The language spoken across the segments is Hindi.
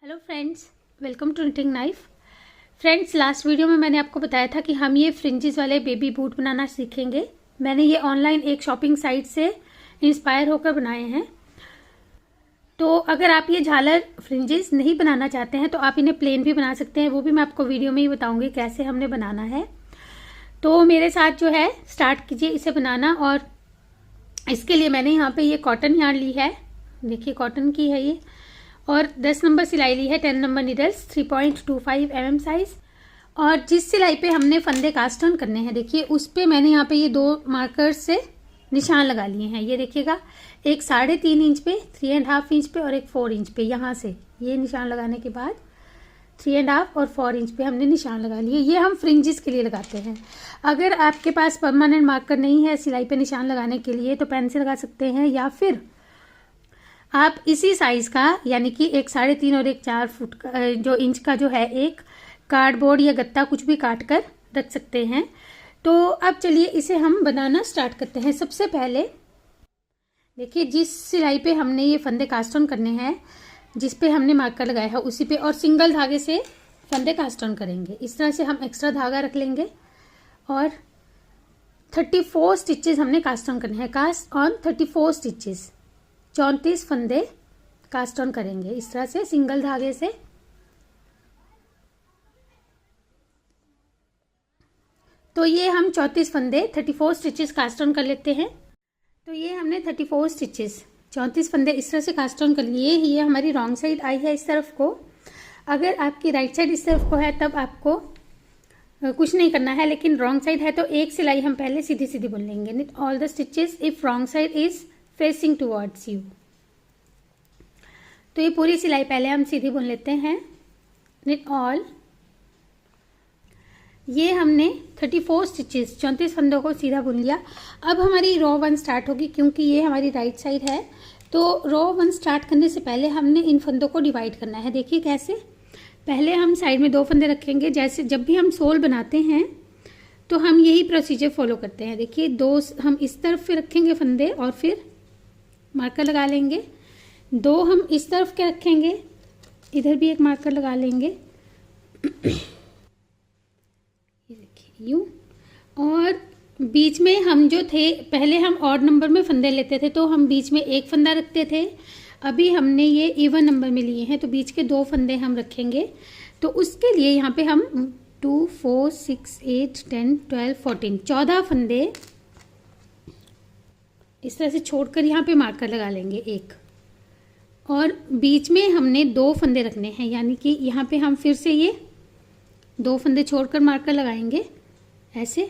Hello friends, welcome to knitting knife. Friends, last video में मैंने आपको बताया था कि हम ये फ्रिंजेस वाले बेबी बूट बनाना सीखेंगे। मैंने ये ऑनलाइन एक शॉपिंग साइट से इंस्पायर होकर बनाए हैं। तो अगर आप ये झालर फ्रिंजेस नहीं बनाना चाहते हैं तो आप इन्हें प्लेन भी बना सकते हैं। वो भी मैं आपको वीडियो में ही बताऊंगी कैसे हमने बनाना है। तो मेरे साथ जो है स्टार्ट कीजिए इसे बनाना। और इसके लिए मैंने यहाँ पे ये कॉटन यार्न ली है, देखिए कॉटन की है ये, और 10 नंबर सिलाई ली है, 10 नंबर नीडल्स, 3.25 mm साइज। और जिस सिलाई पे हमने फंदे कास्ट ऑन करने हैं, देखिए उस पे मैंने यहाँ पे ये 2 मार्कर से निशान लगा लिए हैं। ये देखिएगा, एक 3.5 इंच पे, 3.5 इंच पे और एक 4 इंच पे। यहाँ से ये निशान लगाने के बाद 3.5 और 4 इंच पे हमने निशान लगा लिए। ये हम फ्रिंजेस के लिए लगाते हैं। अगर आपके पास परमानेंट मार्कर नहीं है सिलाई पे निशान लगाने के लिए तो पेन से लगा सकते हैं, या फिर आप इसी साइज का यानी कि एक 3.5 और एक 4 फुट का जो इंच का जो है एक कार्डबोर्ड या गत्ता कुछ भी काट कर रख सकते हैं। तो अब चलिए इसे हम बनाना स्टार्ट करते हैं। सबसे पहले देखिए, जिस सिलाई पे हमने ये फंदे कास्ट ऑन करने हैं, जिस पे हमने मार्कर लगाया है उसी पे, और सिंगल धागे से फंदे कास्ट ऑन करेंगे। इस तरह से हम एक्स्ट्रा धागा रख लेंगे और 34 स्टिचेस हमने कास्ट ऑन करने हैं। कास्ट ऑन 34 स्टिचेस, 34 फंदे कास्ट ऑन करेंगे इस तरह से सिंगल धागे से। तो ये हम 34 फंदे 34 स्टिचेस कास्ट ऑन कर लेते हैं। तो ये हमने 34 स्टिचेस 34 फंदे इस तरह से कास्ट ऑन कर लिए। ये हमारी रॉन्ग साइड आई है इस तरफ को। अगर आपकी राइट साइड इस तरफ को है तब आपको कुछ नहीं करना है, लेकिन रॉन्ग साइड है तो एक सिलाई हम पहले सीधी सीधी बुन लेंगे। Knit all the stitches if wrong side is facing towards you. तो ये पूरी सिलाई पहले हम सीधी बुन लेते हैं। निट ऑल, ये हमने 34 स्टिचेस 34 फंदों को सीधा बुन लिया। अब हमारी रो 1 स्टार्ट होगी, क्योंकि ये हमारी राइट साइड है। तो रो 1 स्टार्ट करने से पहले हमने इन फंदों को डिवाइड करना है। देखिए कैसे, पहले हम साइड में 2 फंदे रखेंगे। जैसे जब भी हम सोल बनाते हैं तो हम यही प्रोसीजर फॉलो करते हैं। देखिए 2 हम इस तरफ पे रखेंगे फंदे और फिर मार्कर लगा लेंगे। 2 हम इस तरफ के रखेंगे, इधर भी एक मार्कर लगा लेंगे, ये देखिए यूं। और बीच में हम जो थे, पहले हम ऑड नंबर में फंदे लेते थे तो हम बीच में एक फंदा रखते थे। अभी हमने ये इवन नंबर में लिए हैं तो बीच के 2 फंदे हम रखेंगे। तो उसके लिए यहाँ पे हम 2, 4, 6, 8, 10, 12, 14 14 फंदे इस तरह से छोड़कर यहाँ पे मार्कर लगा लेंगे एक। और बीच में हमने 2 फंदे रखने हैं, यानी कि यहाँ पे हम फिर से ये 2 फंदे छोड़कर मार्कर लगाएंगे ऐसे।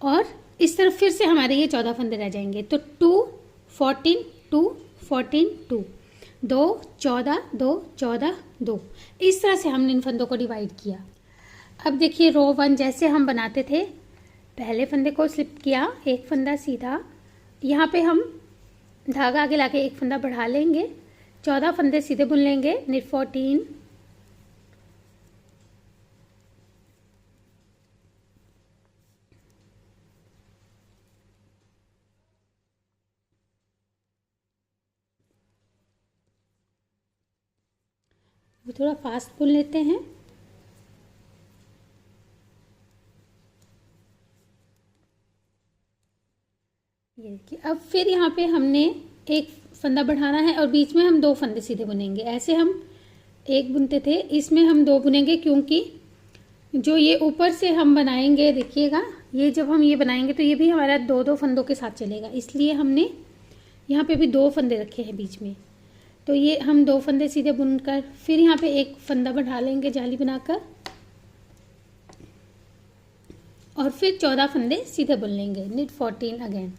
और इस तरफ फिर से हमारे ये 14 फंदे रह जाएंगे। तो 2, 14, 2, 14, 2, 2, 14, 2, 14, 2। इस तरह से हमने इन फंदों को डिवाइड किया। अब देखिए रो 1 जैसे हम बनाते थे, पहले फंदे को स्लिप किया, एक फंदा सीधा, यहाँ पे हम धागा आगे लाके एक फंदा बढ़ा लेंगे, 14 फंदे सीधे बुन लेंगे। निट 14, थोड़ा फास्ट बुन लेते हैं। ये देखिए, अब फिर यहाँ पे हमने एक फंदा बढ़ाना है और बीच में हम 2 फंदे सीधे बुनेंगे। ऐसे हम एक बुनते थे, इसमें हम 2 बुनेंगे, क्योंकि जो ये ऊपर से हम बनाएंगे, देखिएगा ये जब हम ये बनाएंगे तो ये भी हमारा 2-2 फंदों के साथ चलेगा। इसलिए हमने यहाँ पे भी 2 फंदे रखे हैं बीच में। तो ये हम 2 फंदे सीधे बुनकर फिर यहाँ पे एक फंदा बढ़ा लेंगे जाली बनाकर, और फिर 14 फंदे सीधे बुन लेंगे। Knit 14 again.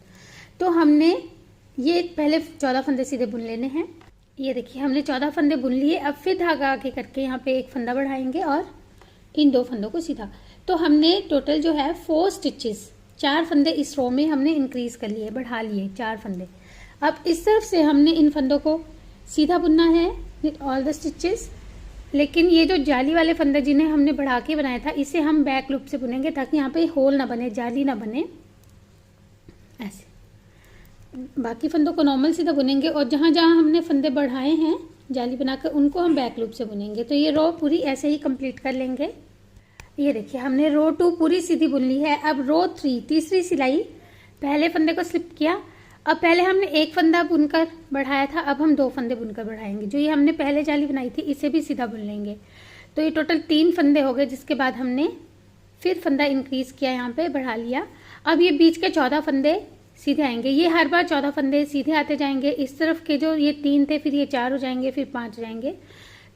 तो हमने ये पहले 14 फंदे सीधे बुन लेने हैं। ये देखिए हमने 14 फंदे बुन लिए। अब फिर धागा आगे करके यहाँ पे एक फंदा बढ़ाएंगे और इन 2 फंदों को सीधा। तो हमने टोटल जो है 4 स्टिचेस 4 फंदे इस रो में हमने इंक्रीज कर लिए, बढ़ा लिए 4 फंदे। अब इस तरफ से हमने इन फंदों को सीधा बुनना है, विथ ऑल द स्टिचेस। लेकिन ये जो जाली वाले फंदे जिन्हें हमने बढ़ा के बनाया था, इसे हम बैक लूप से बुनेंगे ताकि यहाँ पे होल ना बने, जाली ना बने, ऐसे। बाकी फंदों को नॉर्मल सीधा बुनेंगे और जहाँ जहाँ हमने फंदे बढ़ाए हैं जाली बनाकर उनको हम बैक लूप से बुनेंगे। तो ये रो पूरी ऐसे ही कंप्लीट कर लेंगे। ये देखिए हमने रो 2 पूरी सीधी बुन ली है। अब रो 3 तीसरी सिलाई, पहले फंदे को स्लिप किया। अब पहले हमने एक फंदा बुनकर बढ़ाया था, अब हम 2 फंदे बुनकर बढ़ाएंगे। जो ये हमने पहले जाली बनाई थी इसे भी सीधा बुन लेंगे। तो ये टोटल 3 फंदे हो गए, जिसके बाद हमने फिर फंदा इंक्रीज किया, यहाँ पे बढ़ा लिया। अब ये बीच के 14 फंदे सीधे आएंगे। ये हर बार 14 फंदे सीधे आते जाएंगे। इस तरफ के जो ये 3 थे फिर ये 4 हो जाएंगे, फिर 5 हो जाएंगे।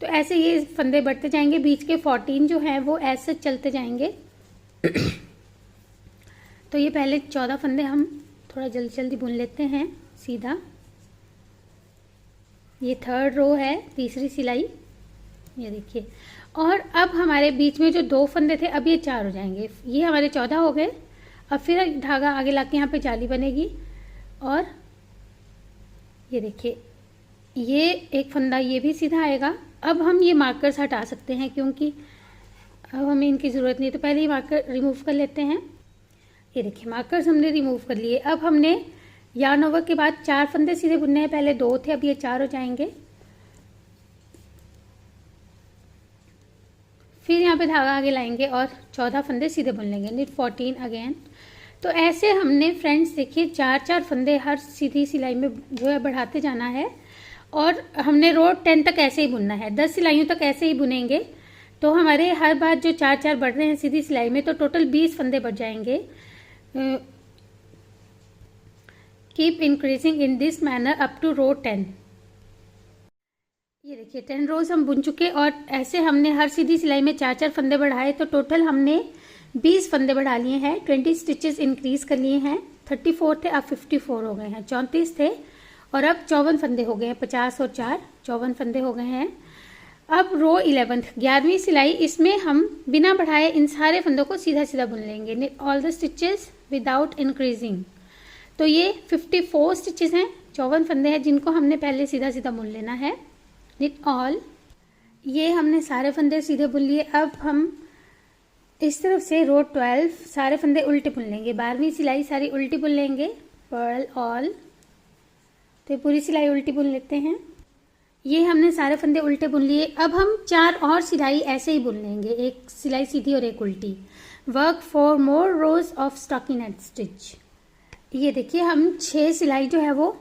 तो ऐसे ये फंदे बढ़ते जाएंगे। बीच के 14 जो हैं वो ऐसे चलते जाएंगे। तो ये पहले 14 फंदे हम थोड़ा जल्दी जल्दी बुन लेते हैं सीधा। ये 3rd रो है, तीसरी सिलाई, ये देखिए। और अब हमारे बीच में जो 2 फंदे थे अब ये 4 हो जाएंगे। ये हमारे 14 हो गए। अब फिर धागा आगे लाके यहाँ पे जाली बनेगी। और ये देखिए ये एक फंदा ये भी सीधा आएगा। अब हम ये मार्कर्स हटा सकते हैं क्योंकि अब हमें इनकी ज़रूरत नहीं है। तो पहले ये मार्कर रिमूव कर लेते हैं। ये देखिए मार्कर्स हमने रिमूव कर लिए। अब हमने यार्न ओवर के बाद 4 फंदे सीधे बुनने हैं। पहले 2 थे, अब ये 4 हो जाएंगे। फिर यहाँ पे धागा आगे लाएंगे और 14 फंदे सीधे बुन लेंगे। Knit 14 again. तो ऐसे हमने फ्रेंड्स देखिए 4-4 फंदे हर सीधी सिलाई में जो है बढ़ाते जाना है। और हमने रो 10 तक ऐसे ही बुनना है, 10 सिलाइयों तक ऐसे ही बुनेंगे। तो हमारे हर बार जो 4-4 बढ़ रहे हैं सीधी सिलाई में, तो टोटल 20 फंदे बढ़ जाएंगे। Keep increasing in this manner up to row 10। ये देखिए 10 रोज हम बुन चुके और ऐसे हमने हर सीधी सिलाई में 4-4 फंदे बढ़ाए। तो टोटल हमने 20 फंदे बढ़ा लिए हैं, 20 स्टिचेस इंक्रीज कर लिए हैं। 34 थे, अब 54 हो गए हैं। 34 थे और अब 54 फंदे हो गए हैं। 50 और 4 54 फंदे हो गए हैं। अब रो 11th 11वीं सिलाई, इसमें हम बिना बढ़ाए इन सारे फंदों को सीधा सीधा बुन लेंगे। Knit all the stitches without increasing. तो ये 54 स्टिचेस हैं, 54 फंदे हैं जिनको हमने पहले सीधा सीधा बुन लेना है। निट ऑल, ये हमने सारे फंदे सीधे बुन लिए। अब हम इस तरफ से रो 12 सारे फंदे उल्टे बुन लेंगे। 12वीं सिलाई सारी उल्टी बुन लेंगे। पर्ल ऑल, तो पूरी सिलाई उल्टी बुन लेते हैं। ये हमने सारे फंदे उल्टे बुन लिए। अब हम 4 और सिलाई ऐसे ही बुन लेंगे, एक सिलाई सीधी और एक उल्टी। Work for more rose of stockinette stitch. ये देखिए हम 6 सिलाई जो है वो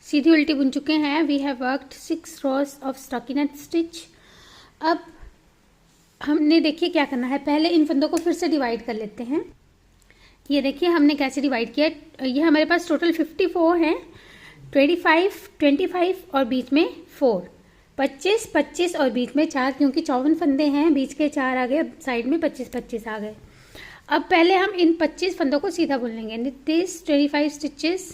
सीधी उल्टी बुन चुके हैं। We have worked 6 rows of stockinette stitch. अब हमने देखिए क्या करना है, पहले इन फंदों को फिर से डिवाइड कर लेते हैं। ये देखिए हमने कैसे डिवाइड किया। ये हमारे पास टोटल 54 हैं, 25 25 और बीच में 4, 25 25 और बीच में 4, क्योंकि 54 फंदे हैं, बीच के 4 आ गए, साइड में 25 25 आ गए। अब पहले हम इन 25 फंदों को सीधा बुन लेंगे। दिस 25 स्टिचेस,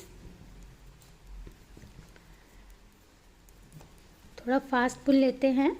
थोड़ा फास्ट बुन लेते हैं।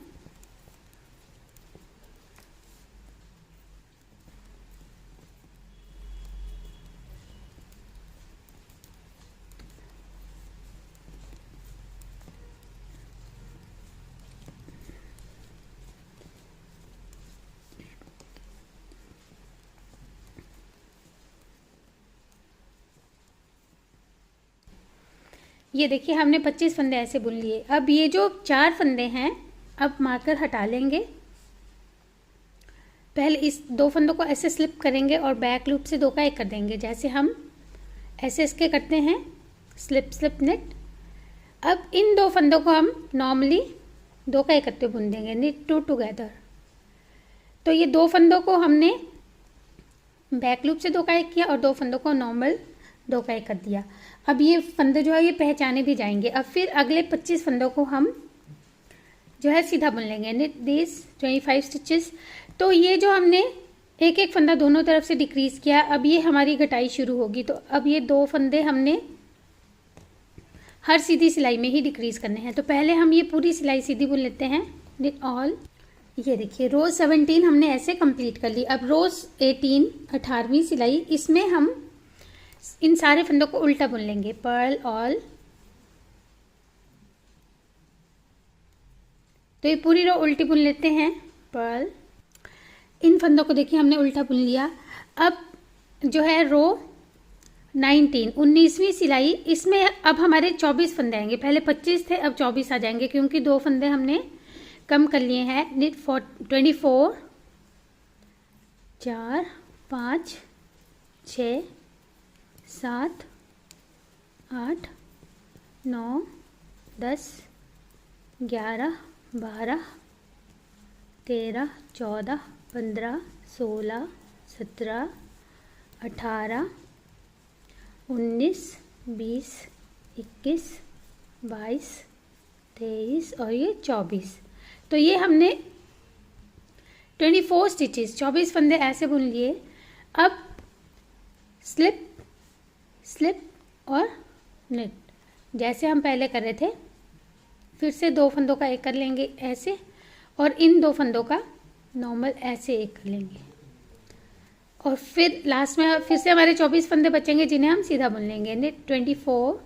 ये देखिए हमने 25 फंदे ऐसे बुन लिए। अब ये जो 4 फंदे हैं अब मार्कर हटा लेंगे। पहले इस 2 फंदों को ऐसे स्लिप करेंगे और बैक लूप से 2 का 1 कर देंगे, जैसे हम ऐसे इसके करते हैं स्लिप स्लिप नेट। अब इन 2 फंदों को हम नॉर्मली 2 का 1 करते बुन देंगे, निट 2 टुगेदर। तो ये 2 फंदों को हमने बैक लूप से 2 का 1 किया और 2 फंदों को नॉर्मल 2 का 1 कर दिया। अब ये फंदे जो है ये पहचाने भी जाएंगे। अब फिर अगले 25 फंदों को हम जो है सीधा बुन लेंगे। Knit this 25 stitches. तो ये जो हमने एक एक फंदा दोनों तरफ से डिक्रीज किया, अब ये हमारी घटाई शुरू होगी। तो अब ये 2 फंदे हमने हर सीधी सिलाई में ही डिक्रीज करने हैं। तो पहले हम ये पूरी सिलाई सीधी बुन लेते हैं। निट ऑल, ये देखिए रोज 17 हमने ऐसे कंप्लीट कर ली। अब रोज 18 18वीं सिलाई, इसमें हम इन सारे फंदों को उल्टा बुन लेंगे। पर्ल ऑल, तो ये पूरी रो उल्टी बुन लेते हैं। पर्ल, इन फंदों को देखिए हमने उल्टा बुन लिया। अब जो है रो 19वीं सिलाई। इसमें अब हमारे 24 फंदे आएंगे, पहले 25 थे अब 24 आ जाएंगे क्योंकि 2 फंदे हमने कम कर लिए हैं। 24, 4, 5, 6, 7, 8, 9, 10, 11, 12, 13, 14, 15, 16, 17, 18, 19, 20, 21, 22, 23 और ये 24। तो ये हमने 24 स्टिचेस 24 फंदे ऐसे बुन लिए। अब स्लिप स्लिप और नेट जैसे हम पहले कर रहे थे, फिर से 2 फंदों का एक कर लेंगे ऐसे, और इन 2 फंदों का नॉर्मल ऐसे एक कर लेंगे, और फिर लास्ट में फिर से हमारे 24 फंदे बचेंगे जिन्हें हम सीधा बुन लेंगे। नेट 24।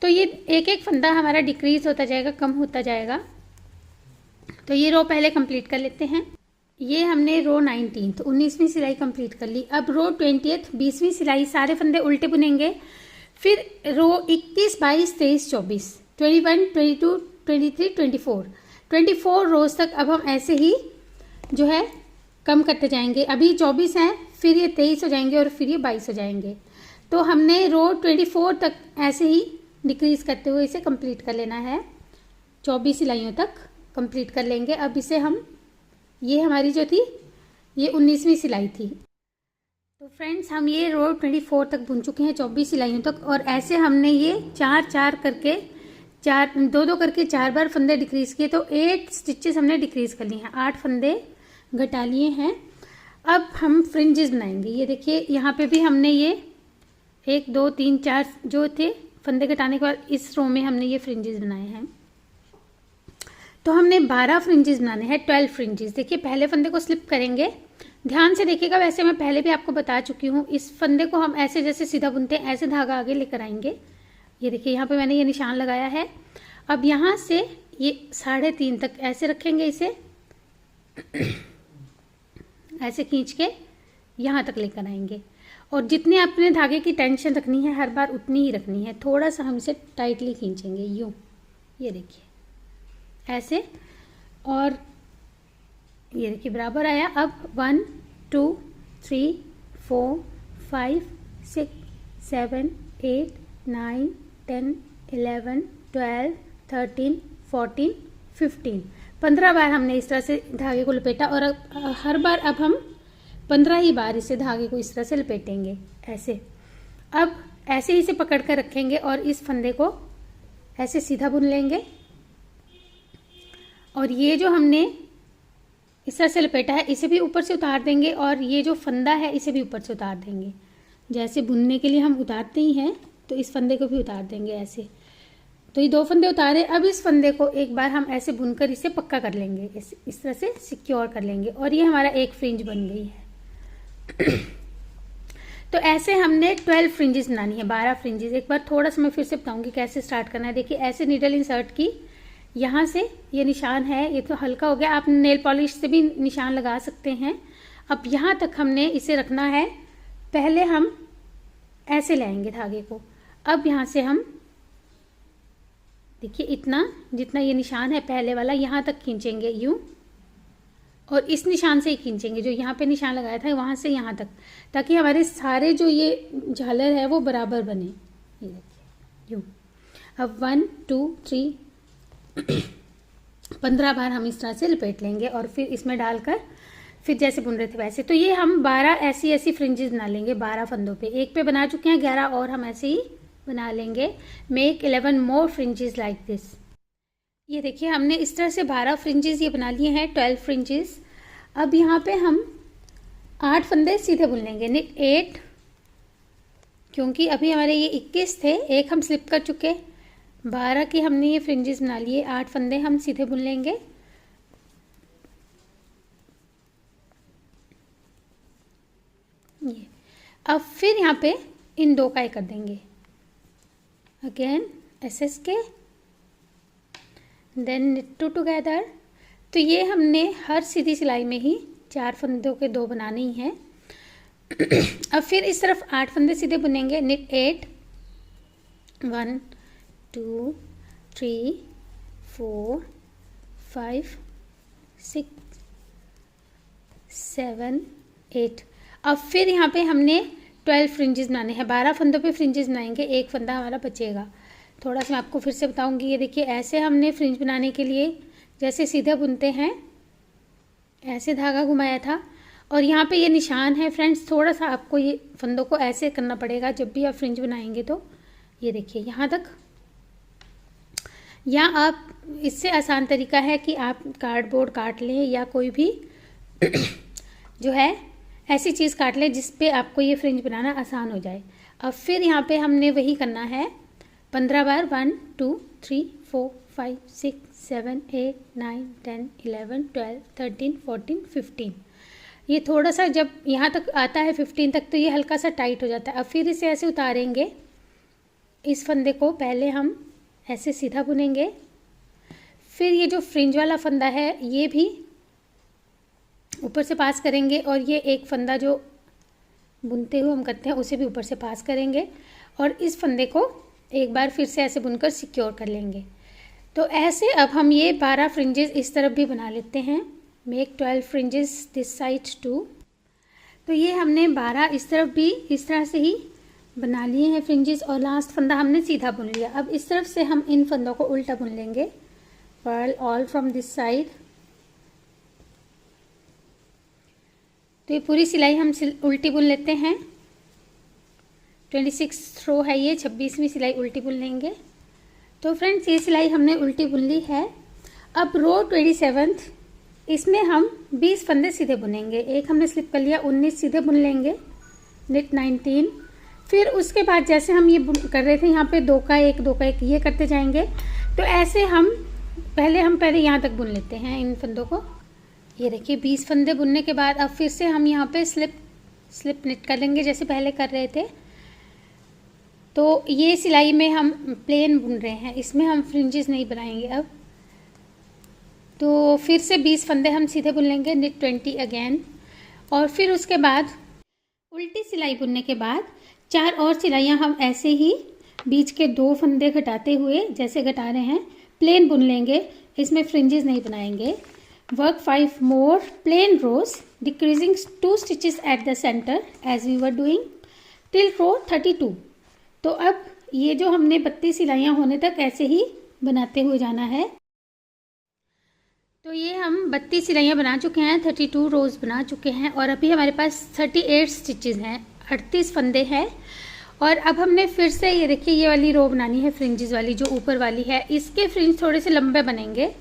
तो ये एक एक फंदा हमारा डिक्रीज होता जाएगा, कम होता जाएगा। तो ये रो पहले कंप्लीट कर लेते हैं। ये हमने रो 19 तो 19वीं सिलाई कंप्लीट कर ली। अब रो 20 20वीं सिलाई, सारे फंदे उल्टे बुनेंगे। फिर रो 21, 22, 23, 24, 21, 22, 23, 24 रोज तक अब हम ऐसे ही जो है कम करते जाएंगे। अभी 24 हैं, फिर ये 23 हो जाएंगे और फिर ये 22 हो जाएंगे। तो हमने रो 24 तक ऐसे ही डिक्रीज करते हुए इसे कंप्लीट कर लेना है। 24 सिलाइयों तक कंप्लीट कर लेंगे। अब इसे हम, ये हमारी जो थी ये 19वीं सिलाई थी। तो फ्रेंड्स हम ये रो 24 तक बुन चुके हैं 24 सिलाइयों तक, और ऐसे हमने ये 4 करके 2 करके 4 बार फंदे डिक्रीज किए। तो 8 स्टिचेस हमने डिक्रीज कर लिए हैं, 8 फंदे घटा लिए हैं। अब हम फ्रिंजेस बनाएंगे। ये देखिए यहाँ पे भी हमने ये 1 2 3 4 जो थे फंदे घटाने के बाद इस रो में हमने ये फ्रिंजेस बनाए हैं। तो हमने 12 फ्रिंजेस बनाने हैं, 12 फ्रिंजेस। देखिए पहले फंदे को स्लिप करेंगे, ध्यान से देखिएगा। वैसे मैं पहले भी आपको बता चुकी हूँ। इस फंदे को हम ऐसे जैसे सीधा बुनते हैं ऐसे धागा आगे लेकर आएंगे। ये देखिए यहाँ पे मैंने ये निशान लगाया है। अब यहाँ से ये 3.5 तक ऐसे रखेंगे, इसे ऐसे खींच के यहाँ तक लेकर आएंगे। और जितने अपने धागे की टेंशन रखनी है हर बार उतनी ही रखनी है। थोड़ा सा हम इसे टाइटली खींचेंगे यूँ, ये देखिए ऐसे, और ये देखिए बराबर आया। अब 1 2 3 4 5 6 7 8 9 10 11 12 13 14 15 15 बार हमने इस तरह से धागे को लपेटा। और अब हर बार अब हम 15 ही बार इसे धागे को इस तरह से लपेटेंगे ऐसे। अब ऐसे ही इसे पकड़ कर रखेंगे और इस फंदे को ऐसे सीधा बुन लेंगे। और ये जो हमने इस तरह से लपेटा है इसे भी ऊपर से उतार देंगे, और ये जो फंदा है इसे भी ऊपर से उतार देंगे। जैसे बुनने के लिए हम उतारते ही हैं तो इस फंदे को भी उतार देंगे ऐसे। तो ये 2 फंदे उतारे। अब इस फंदे को एक बार हम ऐसे बुनकर इसे पक्का कर लेंगे, इस तरह से सिक्योर कर लेंगे, और ये हमारा एक फ्रिंज बन गई है। तो ऐसे हमने 12 फ्रिंजेस बनानी है, 12 फ्रिंजेस। एक बार थोड़ा सा मैं फिर से बताऊंगी कैसे स्टार्ट करना है। देखिए ऐसे नीडल इंसर्ट की, यहाँ से ये निशान है, ये तो हल्का हो गया, आप नेल पॉलिश से भी निशान लगा सकते हैं। अब यहाँ तक हमने इसे रखना है। पहले हम ऐसे लाएंगे धागे को। अब यहाँ से हम देखिए इतना, जितना ये निशान है पहले वाला, यहाँ तक खींचेंगे यूं, और इस निशान से ही खींचेंगे जो यहाँ पे निशान लगाया था वहाँ से यहाँ तक, ताकि हमारे सारे जो ये झालर है वो बराबर बने। ये देखिए यूं। अब 1 2 3 15 बार हम इस तरह से लपेट लेंगे और फिर इसमें डालकर फिर जैसे बुन रहे थे वैसे। तो ये हम 12 ऐसी फ्रिंजेस बना लेंगे 12 फंदों पे। एक पे बना चुके हैं, 11 और हम ऐसे ही बना लेंगे। Make 11 more fringes like this. ये देखिए हमने इस तरह से 12 फ्रिंजेस ये बना लिए हैं, 12 फ्रिंजेस। अब यहाँ पे हम 8 फंदे सीधे बुन लेंगे। 8, क्योंकि अभी हमारे ये 21 थे, एक हम स्लिप कर चुके। 12 की हमने ये फ्रिंजेस बना लिए, 8 फंदे हम सीधे बुन लेंगे। ये अब फिर यहाँ पे इन 2 का एक कर देंगे, अगेन SS के, देन knit 2 टुगेदर। तो ये हमने हर सीधी सिलाई में ही 4 फंदों के 2 बनाने ही हैं। अब फिर इस तरफ 8 फंदे सीधे बुनेंगे। निट 8, 1 2 3 4 5 6 7 8। अब फिर यहाँ पे हमने 12 फ्रिंजेस बनाने हैं। 12 फंदों पे फ्रिंजेस बनाएंगे, एक फंदा हमारा बचेगा। थोड़ा सा मैं आपको फिर से बताऊंगी। ये देखिए, ऐसे हमने फ्रिंज बनाने के लिए जैसे सीधा बुनते हैं ऐसे धागा घुमाया था, और यहाँ पे ये निशान है फ्रेंड्स। थोड़ा सा आपको ये फंदों को ऐसे करना पड़ेगा जब भी आप फ्रिंज बनाएंगे। तो ये देखिए यहाँ तक, या आप इससे आसान तरीका है कि आप कार्डबोर्ड काट लें या कोई भी जो है ऐसी चीज़ काट लें जिस पे आपको ये फ्रिंज बनाना आसान हो जाए। अब फिर यहाँ पे हमने वही करना है 15 बार। 1 2 3 4 5 6 7 8 9 10 11 12 13 14 15। ये थोड़ा सा जब यहाँ तक आता है 15 तक तो ये हल्का सा टाइट हो जाता है। अब फिर इसे ऐसे उतारेंगे। इस फंदे को पहले हम ऐसे सीधा बुनेंगे, फिर ये जो फ्रिंज वाला फंदा है ये भी ऊपर से पास करेंगे, और ये एक फंदा जो बुनते हुए हम करते हैं उसे भी ऊपर से पास करेंगे, और इस फंदे को एक बार फिर से ऐसे बुनकर सिक्योर कर लेंगे। तो ऐसे अब हम ये 12 फ्रिंजेस इस तरफ भी बना लेते हैं। Make 12 fringes this side too. तो ये हमने 12 इस तरफ भी इस तरह से ही बना लिए हैं फ्रिंजेस, और लास्ट फंदा हमने सीधा बुन लिया। अब इस तरफ से हम इन फंदों को उल्टा बुन लेंगे। Purl all from this side. तो ये पूरी सिलाई हम उल्टी बुन लेते हैं। 26 रो है ये, 26वीं सिलाई उल्टी बुन लेंगे। तो फ्रेंड्स ये सिलाई हमने उल्टी बुन ली है। अब रो 27 इसमें हम 20 फंदे सीधे बुनेंगे। एक हमने स्लिप कर लिया, 19 सीधे बुन लेंगे। निट 19। फिर उसके बाद जैसे हम ये कर रहे थे यहाँ पे 2 का 1 2 का 1 ये करते जाएंगे। तो ऐसे हम पहले यहाँ तक बुन लेते हैं इन फंदों को। ये देखिए 20 फंदे बुनने के बाद अब फिर से हम यहाँ पे स्लिप निट कर लेंगे जैसे पहले कर रहे थे। तो ये सिलाई में हम प्लेन बुन रहे हैं, इसमें हम फ्रिंजेस नहीं बनाएंगे अब। तो फिर से 20 फंदे हम सीधे बुन लेंगे। Knit 20 again. और फिर उसके बाद उल्टी सिलाई बुनने के बाद 4 और सिलाइयाँ हम ऐसे ही बीच के 2 फंदे घटाते हुए जैसे घटा रहे हैं प्लेन बुन लेंगे, इसमें फ्रिंजेस नहीं बनाएंगे। Work 5 more plain rows decreasing 2 stitches at the centre as we were doing till row 32। तो अब ये जो हमने 32 सिलाइयाँ होने तक ऐसे ही बनाते हुए जाना है। तो ये हम 32 सिलाइयाँ बना चुके हैं, 32 रोज़ बना चुके हैं, और अभी हमारे पास 38 स्टिचेस हैं, 38 फंदे हैं। और अब हमने फिर से ये देखिए ये वाली रो बनानी है फ्रिंजेस वाली जो ऊपर वाली है। इसके फ्रिंज थोड़े से लंबे बनेंगे।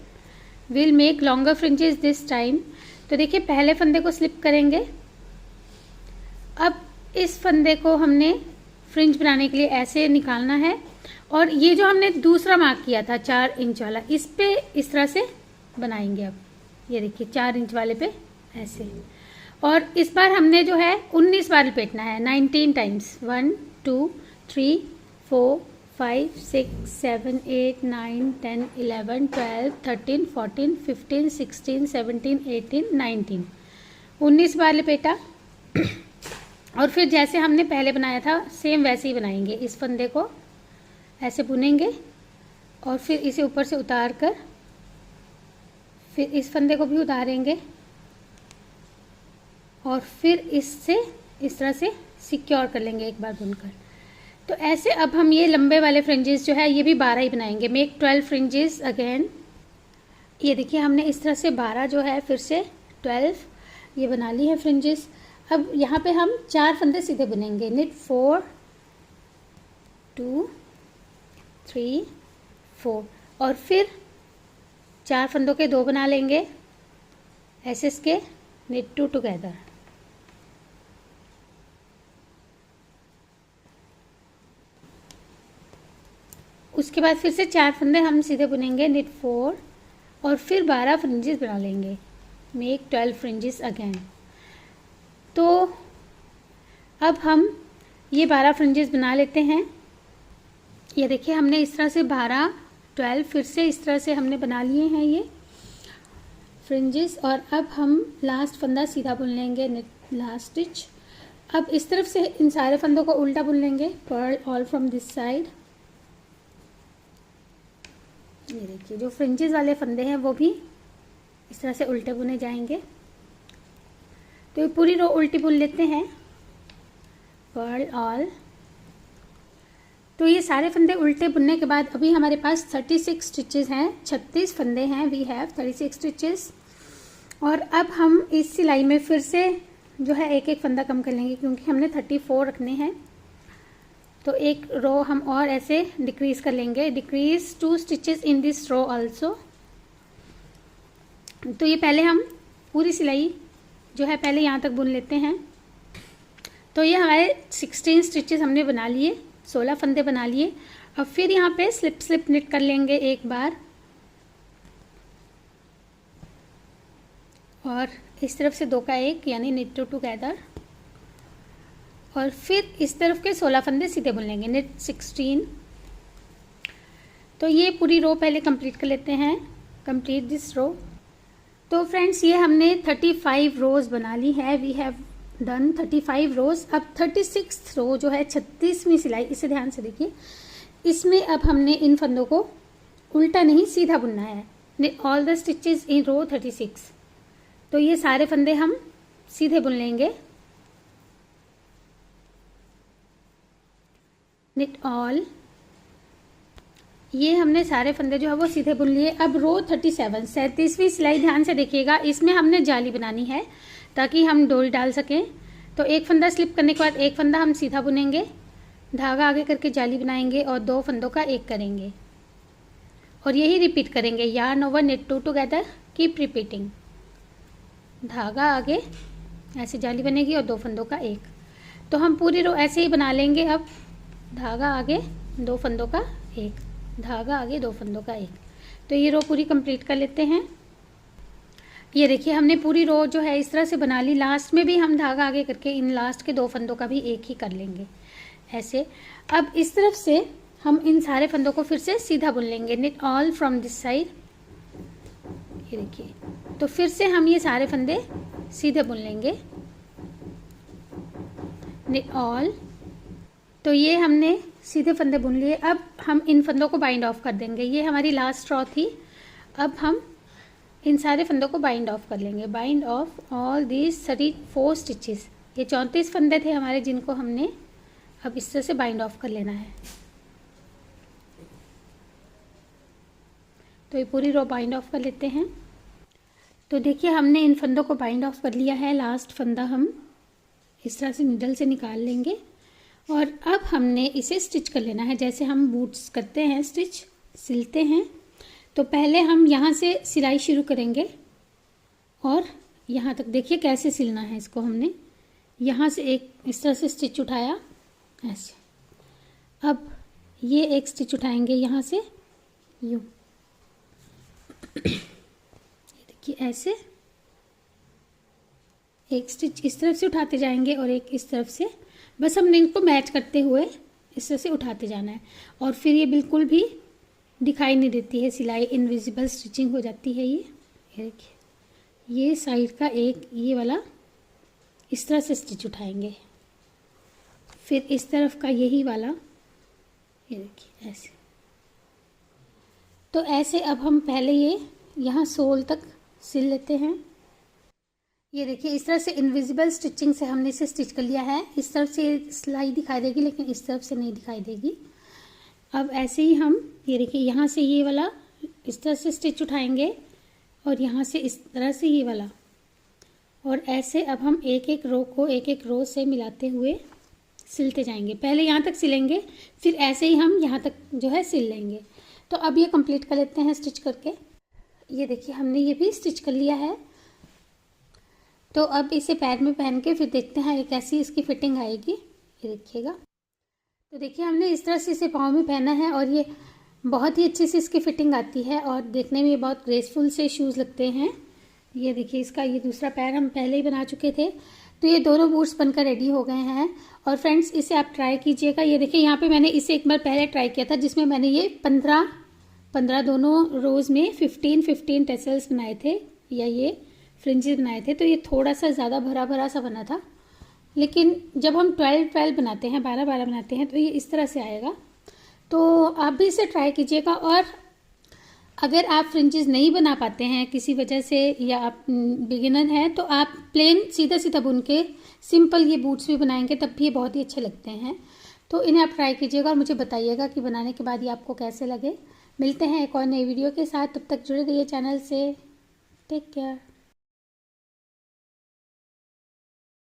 Will make longer fringes this time. तो देखिए पहले फंदे को स्लिप करेंगे। अब इस फंदे को हमने फ्रिंज बनाने के लिए ऐसे निकालना है, और ये जो हमने दूसरा मार्क किया था 4 इंच वाला, इस पे इस तरह से बनाएंगे। अब ये देखिए 4 इंच वाले पे ऐसे, और इस बार हमने जो है 19 बार लपेटना है, 19 टाइम्स। 1 2 3 4 5 6 7 8 9 10 11 12 13 14 15 16 17 18 19 19 बार लपेटा। और फिर जैसे हमने पहले बनाया था सेम वैसे ही बनाएंगे। इस फंदे को ऐसे बुनेंगे और फिर इसे ऊपर से उतार कर फिर इस फंदे को भी उतारेंगे, और फिर इससे इस तरह से सिक्योर कर लेंगे एक बार बुनकर। तो ऐसे अब हम ये लंबे वाले फ्रिंजेस जो है ये भी 12 ही बनाएंगे। Make 12 fringes again. ये देखिए हमने इस तरह से 12 जो है फिर से 12 ये बना ली है फ्रिंजेस। अब यहाँ पे हम 4 फंदे सीधे बुनेंगे। निट 4 2 3 4, और फिर 4 फंदों के 2 बना लेंगे ऐसे इसके। Knit 2 together. उसके बाद फिर से 4 फंदे हम सीधे बुनेंगे। निट 4, और फिर 12 फ्रिंजेस बना लेंगे। Make 12 fringes again. तो अब हम ये 12 फ्रिंजेस बना लेते हैं। ये देखिए हमने इस तरह से 12 12 फिर से इस तरह से हमने बना लिए हैं ये फ्रिंजेस। और अब हम लास्ट फंदा सीधा बुन लेंगे। निट लास्ट स्टिच अब इस तरफ से इन सारे फंदों को उल्टा बुन लेंगे, purl all from this side. ये देखिए जो फ्रिंजेस वाले फंदे हैं वो भी इस तरह से उल्टे बुने जाएंगे। तो ये पूरी रो उल्टी बुन लेते हैं, पर्ल ऑल। तो ये सारे फंदे उल्टे बुनने के बाद अभी हमारे पास 36 स्टिचेस हैं, 36 फंदे हैं, वी हैव 36 स्टिचेस। और अब हम इस सिलाई में फिर से जो है एक एक फंदा कम कर लेंगे, क्योंकि हमने 34 रखने हैं। तो एक रो हम और ऐसे डिक्रीज कर लेंगे, decrease 2 stitches in this row also. तो ये पहले हम पूरी सिलाई जो है पहले यहाँ तक बुन लेते हैं। तो ये हमारे 16 स्टिचेस हमने बना लिए, 16 फंदे बना लिए। अब फिर यहाँ पे स्लिप स्लिप निट कर लेंगे एक बार, और इस तरफ से 2 का 1 यानी निट टू टुगेदर। और फिर इस तरफ के 16 फंदे सीधे बुन लेंगे, निट 16। तो ये पूरी रो पहले कंप्लीट कर लेते हैं, कंप्लीट दिस रो। तो फ्रेंड्स ये हमने 35 रोज बना ली है, वी हैव डन 35 रोज। अब 36 रो जो है 36वीं सिलाई, इसे ध्यान से देखिए, इसमें अब हमने इन फंदों को उल्टा नहीं सीधा बुनना है। ऑल द स्टिचेस इन रो 36। तो ये सारे फंदे हम सीधे बुन लेंगे, निट ऑल। ये हमने सारे फंदे जो है वो सीधे बुन लिए। अब रो 37, 37वीं सिलाई ध्यान से देखिएगा, इसमें हमने जाली बनानी है ताकि हम डोरी डाल सकें। तो एक फंदा स्लिप करने के बाद एक फंदा हम सीधा बुनेंगे, धागा आगे करके जाली बनाएंगे और 2 फंदों का 1 करेंगे, और यही रिपीट करेंगे, yarn over knit two together, keep repeating. धागा आगे ऐसे जाली बनेगी और 2 फंदों का 1। तो हम पूरी रो ऐसे ही बना लेंगे। अब धागा आगे 2 फंदों का 1, धागा आगे 2 फंदों का 1। तो ये रो पूरी कंप्लीट कर लेते हैं। ये देखिए हमने पूरी रो जो है इस तरह से बना ली। लास्ट में भी हम धागा आगे करके इन लास्ट के 2 फंदों का भी 1 ही कर लेंगे ऐसे। अब इस तरफ से हम इन सारे फंदों को फिर से सीधा बुन लेंगे, knit all from this side. ये देखिए, तो फिर से हम ये सारे फंदे सीधे बुन लेंगे, निट ऑल। तो ये हमने सीधे फंदे बुन लिए। अब हम इन फंदों को बाइंड ऑफ कर देंगे, ये हमारी लास्ट रो थी। अब हम इन सारे फंदों को बाइंड ऑफ कर लेंगे, bind of all these 34 stitches. ये 34 फंदे थे हमारे जिनको हमने अब इस तरह से बाइंड ऑफ कर लेना है। तो ये पूरी रो बाइंड ऑफ कर लेते हैं। तो देखिए हमने इन फंदों को बाइंड ऑफ कर लिया है। लास्ट फंदा हम इस तरह से निडल से निकाल लेंगे, और अब हमने इसे स्टिच कर लेना है, जैसे हम बूट्स करते हैं, स्टिच सिलते हैं। तो पहले हम यहाँ से सिलाई शुरू करेंगे और यहाँ तक देखिए कैसे सिलना है इसको। हमने यहाँ से एक इस तरह से स्टिच उठाया ऐसे, अब ये एक स्टिच उठाएंगे यहाँ से यूँ, देखिए ऐसे एक स्टिच इस तरफ से उठाते जाएंगे और एक इस तरफ से, बस हमने इनको मैच करते हुए इस तरह से उठाते जाना है। और फिर ये बिल्कुल भी दिखाई नहीं देती है सिलाई, इनविजिबल स्टिचिंग हो जाती है ये देखिए, ये साइड का एक ये वाला इस तरह से स्टिच उठाएंगे, फिर इस तरफ का यही वाला, ये देखिए ऐसे। तो ऐसे अब हम पहले ये यहाँ सोल तक सिल लेते हैं। ये देखिए इस तरह से इनविजिबल स्टिचिंग से हमने इसे स्टिच कर लिया है। इस तरफ से सिलाई दिखाई देगी लेकिन इस तरफ से नहीं दिखाई देगी। अब ऐसे ही हम ये देखिए यहाँ से ये वाला इस तरह से स्टिच उठाएंगे और यहाँ से इस तरह से ये वाला, और ऐसे अब हम एक एक रो को एक एक रो से मिलाते हुए सिलते जाएंगे। पहले यहाँ तक सिलेंगे, फिर ऐसे ही हम यहाँ तक जो है सिल लेंगे। तो अब ये कंप्लीट कर लेते हैं स्टिच करके। ये देखिए हमने ये भी स्टिच कर लिया है। तो अब इसे पैर में पहन के फिर देखते हैं कैसी इसकी फिटिंग आएगी। ये देखिएगा, तो देखिए हमने इस तरह से इसे पाँव में पहना है और ये बहुत ही अच्छे से इसकी फिटिंग आती है और देखने में ये बहुत ग्रेसफुल से शूज़ लगते हैं। ये देखिए इसका ये दूसरा पैर हम पहले ही बना चुके थे। तो ये दोनों बूट्स बनकर रेडी हो गए हैं। और फ्रेंड्स इसे आप ट्राई कीजिएगा। ये देखिए यहाँ पे मैंने इसे एक बार पहले ट्राई किया था जिसमें मैंने ये 15 दोनों रोज़ में 15 टेसल्स बनाए थे या ये फ्रिंजेस बनाए थे। तो ये थोड़ा सा ज़्यादा भरा भरा सा बना था। लेकिन जब हम 12-12 बनाते हैं, 12-12 बनाते हैं, तो ये इस तरह से आएगा। तो आप भी इसे ट्राई कीजिएगा। और अगर आप फ्रिंजेस नहीं बना पाते हैं किसी वजह से, या आप बिगिनर हैं, तो आप प्लेन सीधा सीधा बुन के सिंपल ये बूट्स भी बनाएंगे, तब भी ये बहुत ही अच्छे लगते हैं। तो इन्हें आप ट्राई कीजिएगा और मुझे बताइएगा कि बनाने के बाद ये आपको कैसे लगे। मिलते हैं एक और नई वीडियो के साथ, तब तक जुड़े रहिए चैनल से। Take care.